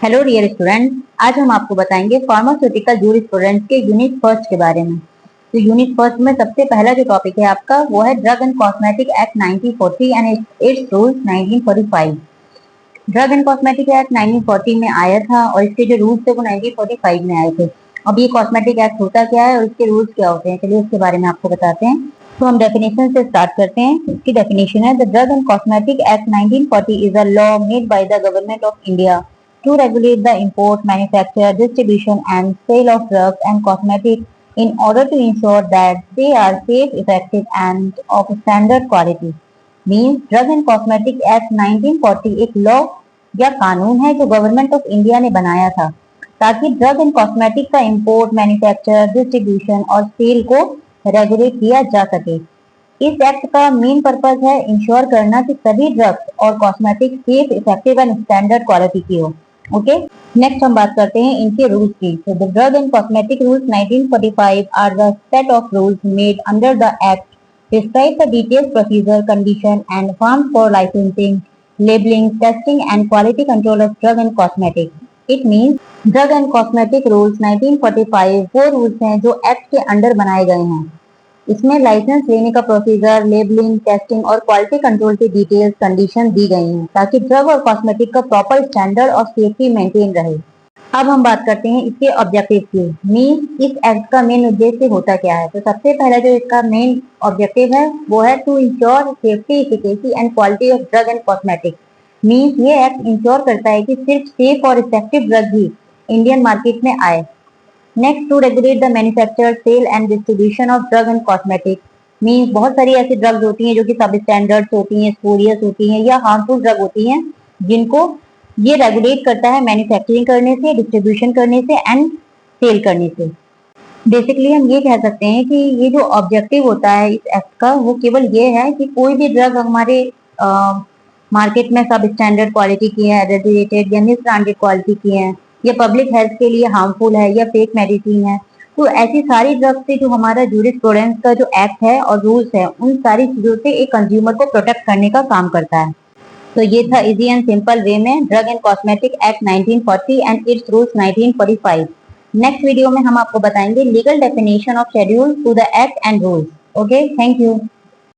Hello dear student, आज हम आपको बताएंगे फार्मास्यूटिकल जूरिस्प्रूडेंस के यूनिट फर्स्ट के बारे में। तो यूनिट फर्स्ट में सबसे पहला जो टॉपिक है आपका वो है drug and cosmetic act 1940 and its rules 1945। Drug and cosmetic act 1940 में आया था और इसके जो रूल्स थे वो 1945 में आए थे। अब ये कॉस्मेटिक एक्ट होता क्या है और इसके रूल्स क्या होते हैं, चलिए उसके बारे में आपको बताते हैं। तो हम डेफिनेशन से स्टार्ट करते हैं। इसकी डेफिनेशन है the drug and cosmetic act 1940 is a law made by the government of India to regulate the import, manufacture, distribution and sale of drugs and cosmetics in order to ensure that they are safe, effective and of standard quality. Means Drug and Cosmetic Act 1940 एक law या कानून है जो government of India ने बनाया था ताकि drug and cosmetic का इंपोर्ट, मैन्युफैक्चर, डिस्ट्रीब्यूशन और सेल को रेगुलेट किया जा सके। इस एक्ट का मेन पर्पज है इंश्योर करना कि सभी ड्रग्स और cosmetic safe, effective and standard quality की हो। ओके, नेक्स्ट हम बात करते हैं इनके रूल्स की। तो the drug and cosmetic rules 1945 are the set of rules made under the act describe the detailed procedure, condition and forms for licensing, labelling, testing and quality control of drug and cosmetic. It means drug and cosmetic rules 1945 वो rules हैं जो act के under बनाए गए हैं। इसमें licence लेने का प्रोसीजर, लेबलिंग, टेस्टिंग और क्वालिटी कंट्रोल की डिटेल्स, कंडीशन दी गई हैं ताकि ड्रग और कॉस्मेटिक का प्रॉपर स्टैंडर्ड और सेफ्टी मेंटेन रहे। अब हम बात करते हैं इसके ऑब्जेक्टिव की। मीन इस एक्ट का मेन उद्देश्य होता क्या है। तो सबसे पहला जो इसका मेन ऑब्जेक्टिव है वो है to ensure safety, efficacy and quality of drug and cosmetic. Means ये एक्ट इंश्योर करता है कि सिर्फ सेफ और इफेक्टिव ड्रग ही इंडियन मार्केट में आए। Next, to regulate the manufacture, sale and distribution of drug and cosmetic. Means बहुत सारी ऐसी ड्रग्स होती हैं जो कि सब स्टैंडर्ड्स होती हैं, स्पूरियस होती हैं या हार्मफुल ड्रग होती हैं, जिनको ये रेगुलेट करता है मैन्युफैक्चरिंग करने से, डिस्ट्रीब्यूशन करने से एंड सेल करने से। बेसिकली हम ये कह सकते हैं कि ये जो ऑब्जेक्टिव होता है इस एक्ट का वो केवल ये है कि कोई भी ड्रग हमारे मार्केट में सब स्टैंडर्ड क्वालिटी की है, रेगुलेटेड या मिस ब्रांडेड क्वालिटी की है, या पब्लिक हेल्थ के लिए हार्मफुल है या फेक मेडिसिन है, तो ऐसी सारी ड्रग्स से जो हमारा जूरिस्प्रूडेंस का जो एक्ट है और रूल्स है उन सारी चीजों से एक कंज्यूमर को प्रोटेक्ट करने का काम करता है। तो ये था इजी एंड सिंपल वे में drug and cosmetic act 1940 and its rules 1945। Next video में हम आपको बताएंगे legal definition of schedule to the act and rules. Okay, thank you.